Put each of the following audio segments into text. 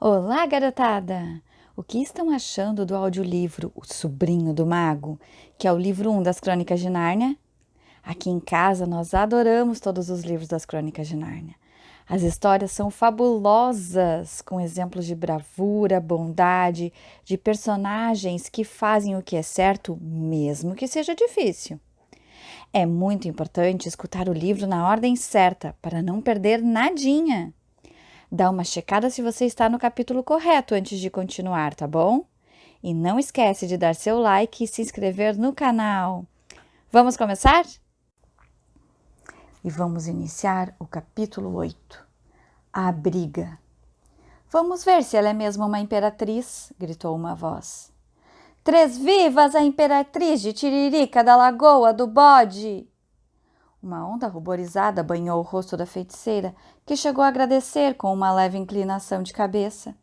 Olá, garotada! O que estão achando do audiolivro O Sobrinho do Mago, que é o livro 1 das Crônicas de Nárnia? Aqui em casa nós adoramos todos os livros das Crônicas de Nárnia. As histórias são fabulosas, com exemplos de bravura, bondade, de personagens que fazem o que é certo, mesmo que seja difícil. É muito importante escutar o livro na ordem certa, para não perder nadinha. Dá uma checada se você está no capítulo correto antes de continuar, tá bom? E não esquece de dar seu like e se inscrever no canal. Vamos começar? E vamos iniciar o capítulo 8. A briga. Vamos ver se ela é mesmo uma imperatriz, gritou uma voz. Três vivas a imperatriz de Tiririca da Lagoa do Bode! Uma onda ruborizada banhou o rosto da feiticeira, que chegou a agradecer com uma leve inclinação de cabeça.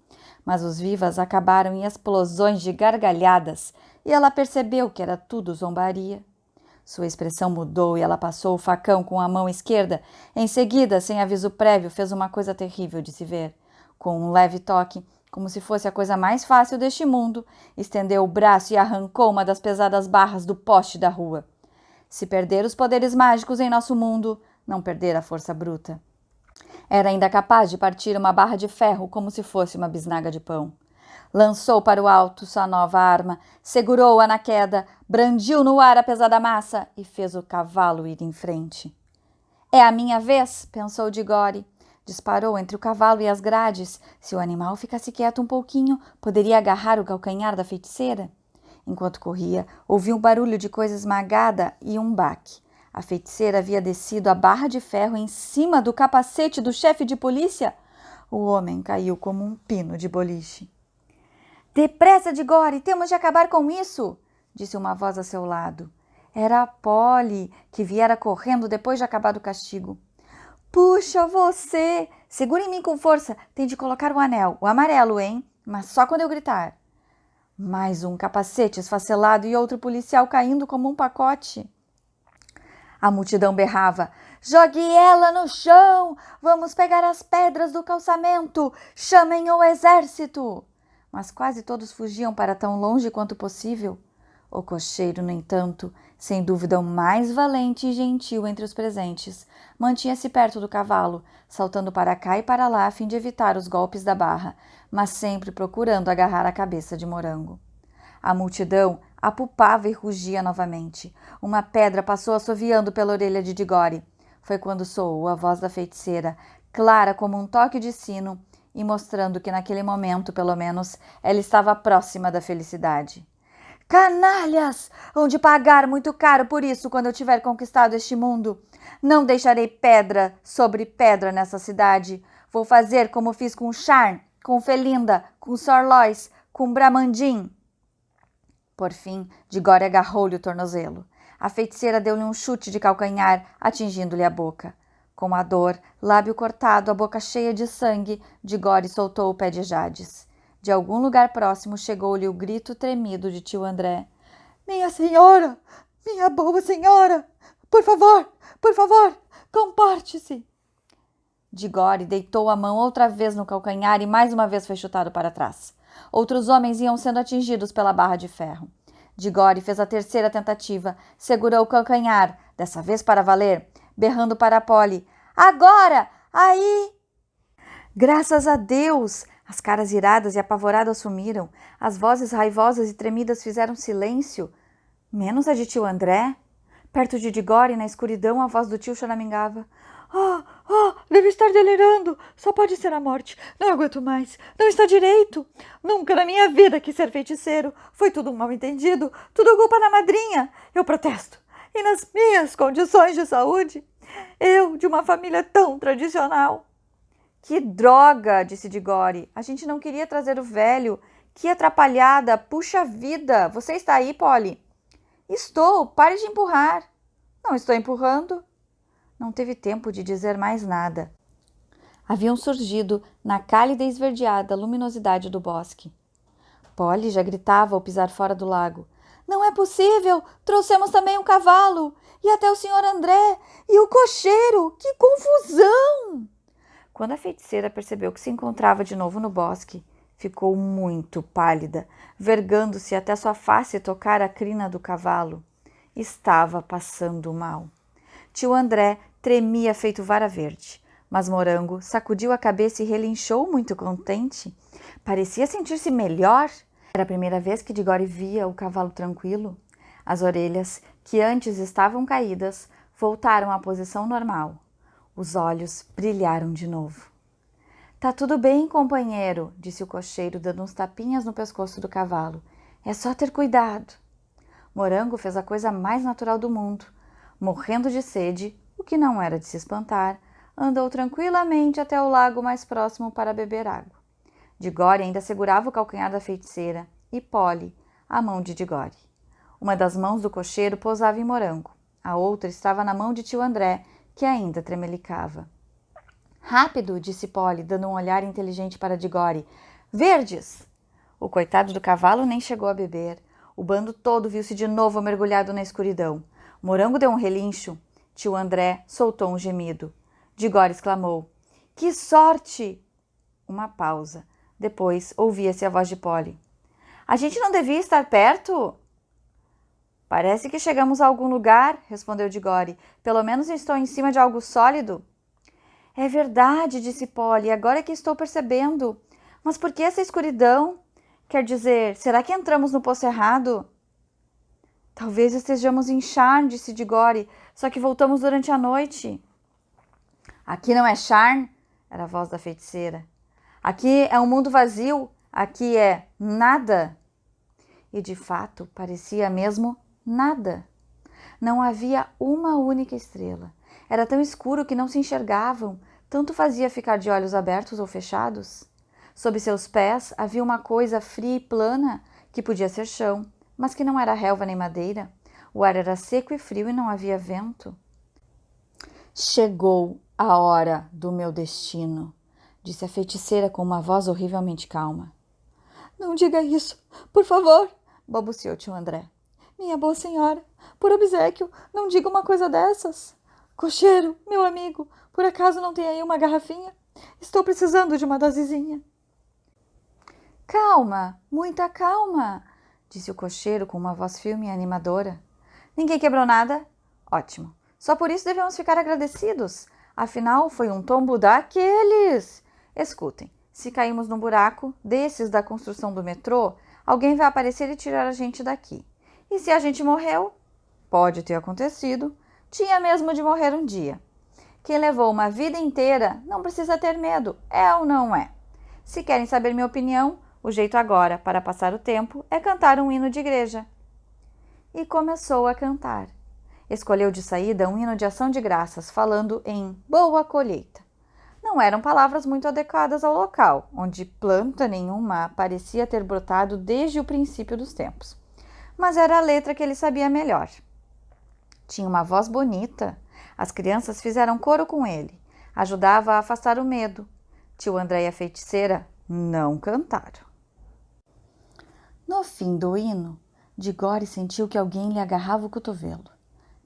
Mas os vivas acabaram em explosões de gargalhadas, e ela percebeu que era tudo zombaria. Sua expressão mudou e ela passou o facão com a mão esquerda. Em seguida, sem aviso prévio, fez uma coisa terrível de se ver. Com um leve toque, como se fosse a coisa mais fácil deste mundo, estendeu o braço e arrancou uma das pesadas barras do poste da rua. Se perder os poderes mágicos em nosso mundo, não perder a força bruta. Era ainda capaz de partir uma barra de ferro como se fosse uma bisnaga de pão. Lançou para o alto sua nova arma, segurou-a na queda, brandiu no ar a pesada massa e fez o cavalo ir em frente. É a minha vez, pensou Diggory. Disparou entre o cavalo e as grades. Se o animal ficasse quieto um pouquinho, poderia agarrar o calcanhar da feiticeira. Enquanto corria, ouviu um barulho de coisa esmagada e um baque. A feiticeira havia descido a barra de ferro em cima do capacete do chefe de polícia. O homem caiu como um pino de boliche. Depressa, Diggory, temos de acabar com isso, disse uma voz a seu lado. Era a Polly, que viera correndo depois de acabar o castigo. Puxa, você! Segura em mim com força. Tem de colocar o anel, o amarelo, hein? Mas só quando eu gritar. Mais um capacete esfacelado e outro policial caindo como um pacote. A multidão berrava. Jogue ela no chão! Vamos pegar as pedras do calçamento! Chamem o exército! Mas quase todos fugiam para tão longe quanto possível. O cocheiro, no entanto, sem dúvida o mais valente e gentil entre os presentes, mantinha-se perto do cavalo, saltando para cá e para lá a fim de evitar os golpes da barra, mas sempre procurando agarrar a cabeça de Morango. A multidão apupava e rugia novamente. Uma pedra passou assoviando pela orelha de Diggory. Foi quando soou a voz da feiticeira, clara como um toque de sino, e mostrando que naquele momento, pelo menos, ela estava próxima da felicidade. Canalhas! Hão de pagar muito caro por isso quando eu tiver conquistado este mundo. Não deixarei pedra sobre pedra nessa cidade. Vou fazer como fiz com Charn, com Felinda, com Sorlois, com Bramandin. Por fim, Diggory agarrou-lhe o tornozelo. A feiticeira deu-lhe um chute de calcanhar, atingindo-lhe a boca. Com a dor, lábio cortado, a boca cheia de sangue, Diggory soltou o pé de Jades. De algum lugar próximo chegou-lhe o grito tremido de tio André. Minha senhora! Minha boa senhora! Por favor! Por favor! Comporte-se! Diggory deitou a mão outra vez no calcanhar e mais uma vez foi chutado para trás. Outros homens iam sendo atingidos pela barra de ferro. Diggory fez a terceira tentativa, segurou o calcanhar, dessa vez para valer, berrando para a Polly. Agora! Aí! Graças a Deus! As caras iradas e apavoradas sumiram. As vozes raivosas e tremidas fizeram silêncio. Menos a de tio André. Perto de Diggory, na escuridão, a voz do tio choramingava. Deve estar delirando. Só pode ser a morte. Não aguento mais. Não está direito. Nunca na minha vida quis ser feiticeiro. Foi tudo um mal-entendido. Tudo culpa da madrinha. Eu protesto. E nas minhas condições de saúde? Eu, de uma família tão tradicional. Que droga, disse Diggory. A gente não queria trazer o velho. Que atrapalhada. Puxa vida. Você está aí, Polly? Estou. Pare de empurrar. Não estou empurrando. Não teve tempo de dizer mais nada. Haviam surgido, na cálida e esverdeada luminosidade do bosque. Polly já gritava ao pisar fora do lago. Não é possível! Trouxemos também um cavalo! E até o Sr. André! E o cocheiro! Que confusão! Quando a feiticeira percebeu que se encontrava de novo no bosque, ficou muito pálida, vergando-se até sua face tocar a crina do cavalo. Estava passando mal. Tio André tremia feito vara verde, mas Morango sacudiu a cabeça e relinchou muito contente. Parecia sentir-se melhor. Era a primeira vez que Digori via o cavalo tranquilo. As orelhas, que antes estavam caídas, voltaram à posição normal. Os olhos brilharam de novo. Tá tudo bem, companheiro, disse o cocheiro, dando uns tapinhas no pescoço do cavalo. É só ter cuidado. Morango fez a coisa mais natural do mundo. Morrendo de sede, o que não era de se espantar, andou tranquilamente até o lago mais próximo para beber água. Digori ainda segurava o calcanhar da feiticeira e Polly, a mão de Digori. Uma das mãos do cocheiro pousava em Morango. A outra estava na mão de tio André, que ainda tremelicava. Rápido, disse Polly, dando um olhar inteligente para Digori. Verdes! O coitado do cavalo nem chegou a beber. O bando todo viu-se de novo mergulhado na escuridão. Morango deu um relincho. Tio André soltou um gemido. Digori exclamou. Que sorte! Uma pausa. Depois ouvia-se a voz de Polly. A gente não devia estar perto? Parece que chegamos a algum lugar, respondeu Digori. Pelo menos estou em cima de algo sólido. É verdade, disse Polly, agora é que estou percebendo. Mas por que essa escuridão? Quer dizer, será que entramos no poço errado? Talvez estejamos em Sharn, disse Digori, só que voltamos durante a noite. Aqui não é Sharn, era a voz da feiticeira. Aqui é um mundo vazio, aqui é nada. E de fato parecia mesmo nada. Não havia uma única estrela. Era tão escuro que não se enxergavam, tanto fazia ficar de olhos abertos ou fechados. Sob seus pés havia uma coisa fria e plana, que podia ser chão, mas que não era relva nem madeira. O ar era seco e frio e não havia vento. Chegou a hora do meu destino, disse a feiticeira com uma voz horrivelmente calma. Não diga isso, por favor, balbuciou tio André. Minha boa senhora, por obséquio, não diga uma coisa dessas. Cocheiro, meu amigo, por acaso não tem aí uma garrafinha? Estou precisando de uma dosezinha. Calma, muita calma, disse o cocheiro com uma voz firme e animadora. Ninguém quebrou nada? Ótimo. Só por isso devemos ficar agradecidos. Afinal, foi um tombo daqueles. Escutem, se caímos num buraco desses da construção do metrô, alguém vai aparecer e tirar a gente daqui. E se a gente morreu? Pode ter acontecido. Tinha mesmo de morrer um dia. Quem levou uma vida inteira não precisa ter medo, é ou não é? Se querem saber minha opinião, o jeito agora, para passar o tempo, é cantar um hino de igreja. E começou a cantar. Escolheu de saída um hino de ação de graças, falando em boa colheita. Não eram palavras muito adequadas ao local, onde planta nenhuma parecia ter brotado desde o princípio dos tempos. Mas era a letra que ele sabia melhor. Tinha uma voz bonita. As crianças fizeram coro com ele. Ajudava a afastar o medo. Tio André e a feiticeira não cantaram. No fim do hino, Digori sentiu que alguém lhe agarrava o cotovelo.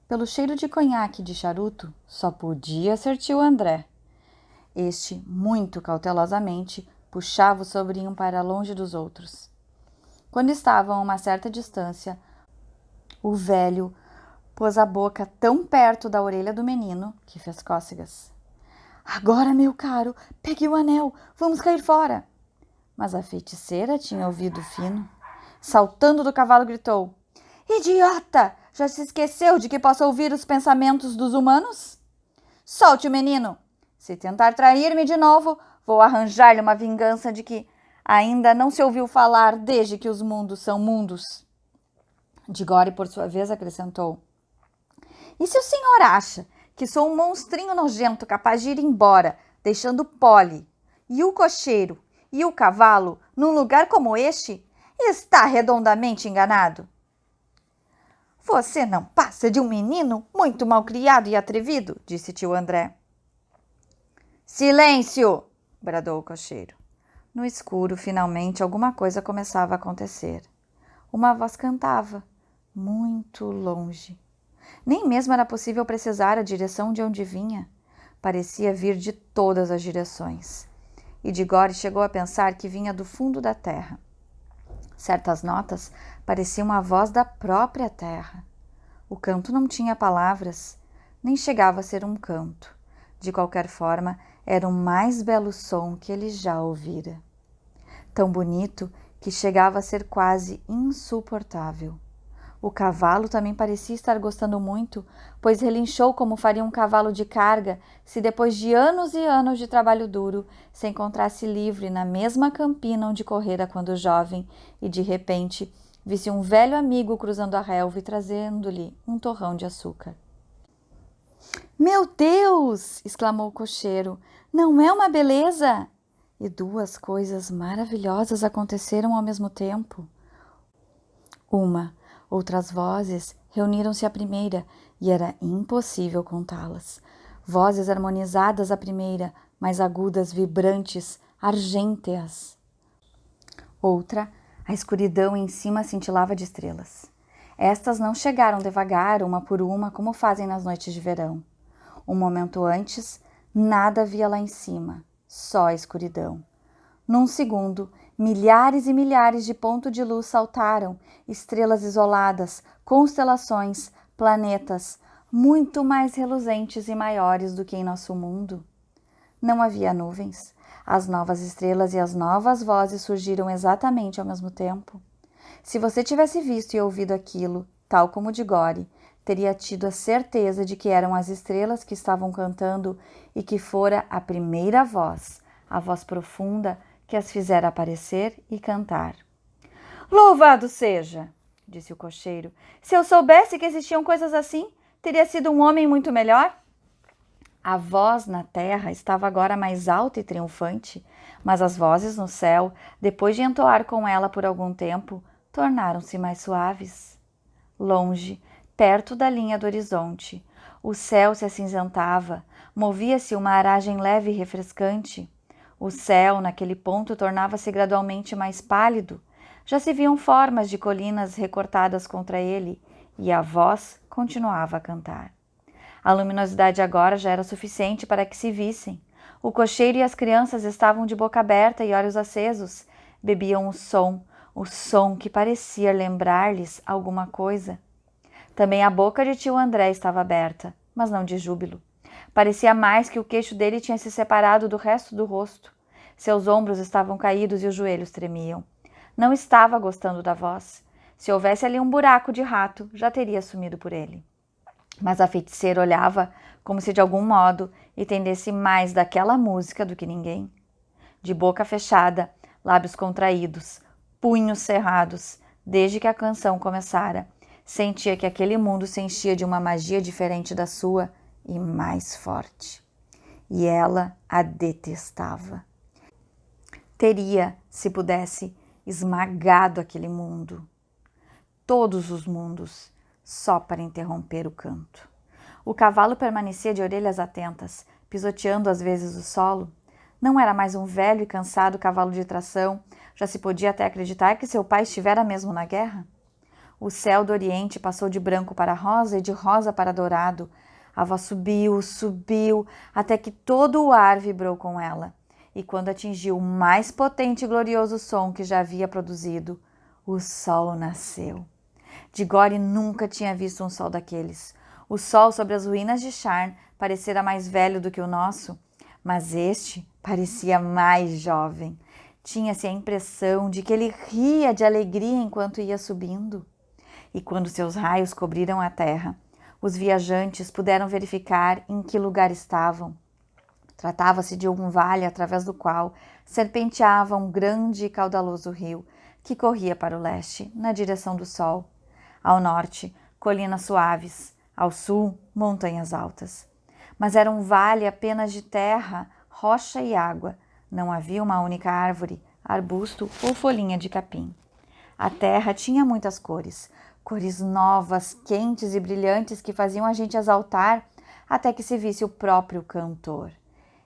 Pelo cheiro de conhaque e de charuto, só podia ser tio André. Este, muito cautelosamente, puxava o sobrinho para longe dos outros. Quando estavam a uma certa distância, o velho pôs a boca tão perto da orelha do menino que fez cócegas. Agora, meu caro, pegue o anel, vamos cair fora. Mas a feiticeira tinha ouvido fino. Saltando do cavalo, gritou. Idiota! Já se esqueceu de que posso ouvir os pensamentos dos humanos? Solte o menino! Se tentar trair-me de novo, vou arranjar-lhe uma vingança de que ainda não se ouviu falar desde que os mundos são mundos. Digori, por sua vez, acrescentou. E se o senhor acha que sou um monstrinho nojento capaz de ir embora, deixando Polly e o cocheiro e o cavalo num lugar como este, está redondamente enganado. Você não passa de um menino muito malcriado e atrevido, disse tio André. Silêncio! Bradou o cocheiro. No escuro, finalmente, alguma coisa começava a acontecer. Uma voz cantava, muito longe. Nem mesmo era possível precisar a direção de onde vinha. parecia vir de todas as direções. E Diggory chegou a pensar que vinha do fundo da terra. Certas notas pareciam a voz da própria terra. O canto não tinha palavras, nem chegava a ser um canto. De qualquer forma, era o mais belo som que ele já ouvira. Tão bonito que chegava a ser quase insuportável. O cavalo também parecia estar gostando muito, pois relinchou como faria um cavalo de carga se depois de anos e anos de trabalho duro se encontrasse livre na mesma campina onde correra quando jovem e de repente visse um velho amigo cruzando a relva e trazendo-lhe um torrão de açúcar. "Meu Deus!" exclamou o cocheiro. "Não é uma beleza?" E duas coisas maravilhosas aconteceram ao mesmo tempo. Outras vozes reuniram-se à primeira e era impossível contá-las. Vozes harmonizadas à primeira, mais agudas, vibrantes, argênteas. Outra, a escuridão em cima cintilava de estrelas. Estas não chegaram devagar, uma por uma, como fazem nas noites de verão. Um momento antes, nada havia lá em cima, só a escuridão. Num segundo, milhares e milhares de pontos de luz saltaram, estrelas isoladas, constelações, planetas, muito mais reluzentes e maiores do que em nosso mundo. Não havia nuvens. As novas estrelas e as novas vozes surgiram exatamente ao mesmo tempo. Se você tivesse visto e ouvido aquilo, tal como Diggory, teria tido a certeza de que eram as estrelas que estavam cantando e que fora a primeira voz, a voz profunda que as fizera aparecer e cantar. "Louvado seja!" disse o cocheiro. "Se eu soubesse que existiam coisas assim, teria sido um homem muito melhor." A voz na terra estava agora mais alta e triunfante, mas as vozes no céu, depois de entoar com ela por algum tempo, tornaram-se mais suaves. Longe, perto da linha do horizonte, o céu se acinzentava, movia-se uma aragem leve e refrescante. O céu, naquele ponto, tornava-se gradualmente mais pálido. Já se viam formas de colinas recortadas contra ele, e a voz continuava a cantar. A luminosidade agora já era suficiente para que se vissem. O cocheiro e as crianças estavam de boca aberta e olhos acesos. Bebiam o som que parecia lembrar-lhes alguma coisa. Também a boca de tio André estava aberta, mas não de júbilo. Parecia mais que o queixo dele tinha se separado do resto do rosto. Seus ombros estavam caídos e os joelhos tremiam. Não estava gostando da voz. Se houvesse ali um buraco de rato, já teria sumido por ele. Mas a feiticeira olhava como se de algum modo entendesse mais daquela música do que ninguém. De boca fechada, lábios contraídos, punhos cerrados, desde que a canção começara, sentia que aquele mundo se enchia de uma magia diferente da sua e mais forte. E ela a detestava. Teria, se pudesse, esmagado aquele mundo. Todos os mundos, só para interromper o canto. O cavalo permanecia de orelhas atentas, pisoteando às vezes o solo. Não era mais um velho e cansado cavalo de tração, já se podia até acreditar que seu pai estivera mesmo na guerra. O céu do oriente passou de branco para rosa e de rosa para dourado. A voz subiu, subiu, até que todo o ar vibrou com ela. E quando atingiu o mais potente e glorioso som que já havia produzido, o sol nasceu. Diggory nunca tinha visto um sol daqueles. O sol sobre as ruínas de Sharn parecera mais velho do que o nosso, mas este parecia mais jovem. Tinha-se a impressão de que ele ria de alegria enquanto ia subindo. E quando seus raios cobriram a terra, os viajantes puderam verificar em que lugar estavam. Tratava-se de um vale através do qual serpenteava um grande e caudaloso rio que corria para o leste, na direção do sol. Ao norte, colinas suaves, ao sul, montanhas altas. Mas era um vale apenas de terra, rocha e água. Não havia uma única árvore, arbusto ou folhinha de capim. A terra tinha muitas cores, cores novas, quentes e brilhantes que faziam a gente exaltar até que se visse o próprio cantor.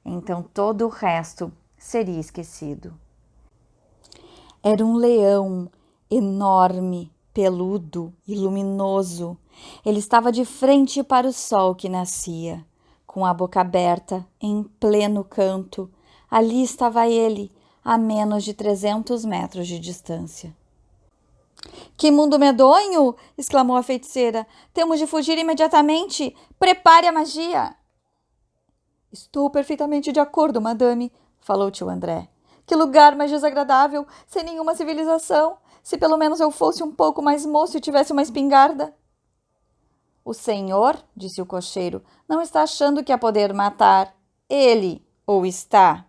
Então todo o resto seria esquecido. Era um leão enorme, peludo e luminoso. Ele estava de frente para o sol que nascia, com a boca aberta, em pleno canto. Ali estava ele, a menos de 300 metros de distância. Que mundo medonho! Exclamou a feiticeira. Temos de fugir imediatamente! Prepare a magia! Estou perfeitamente de acordo, madame, falou tio André. Que lugar mais desagradável, sem nenhuma civilização. Se pelo menos eu fosse um pouco mais moço e tivesse uma espingarda. O senhor, disse o cocheiro, não está achando que há poder matar ele, ou está?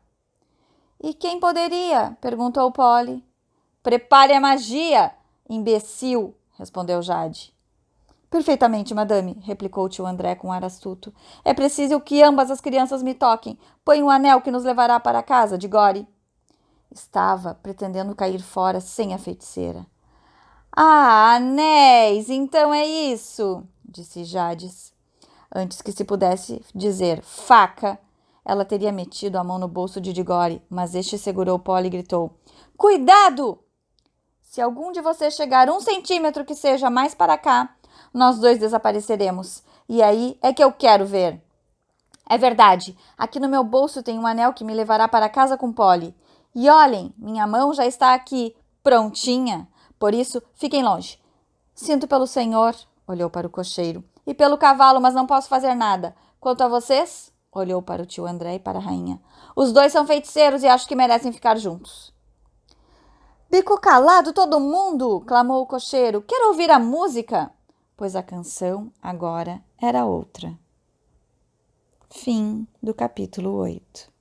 E quem poderia? Perguntou Polly. Prepare a magia, imbecil, respondeu Jade. Perfeitamente, madame, replicou o tio André com ar astuto. É preciso que ambas as crianças me toquem. Põe um anel que nos levará para casa de Gore. Estava pretendendo cair fora sem a feiticeira. Ah, anéis, então é isso, disse Jades. Antes que se pudesse dizer faca, ela teria metido a mão no bolso de Digore, mas este segurou Polly e gritou. Cuidado! Se algum de vocês chegar 1 centímetro que seja mais para cá, nós dois desapareceremos. E aí é que eu quero ver. É verdade, aqui no meu bolso tem um anel que me levará para casa com Polly. E olhem, minha mão já está aqui, prontinha. Por isso, fiquem longe. Sinto pelo senhor, olhou para o cocheiro, e pelo cavalo, mas não posso fazer nada. Quanto a vocês, olhou para o tio André e para a rainha. Os dois são feiticeiros e acho que merecem ficar juntos. Bico calado todo mundo, clamou o cocheiro. Quero ouvir a música? Pois a canção agora era outra. Fim do capítulo 8.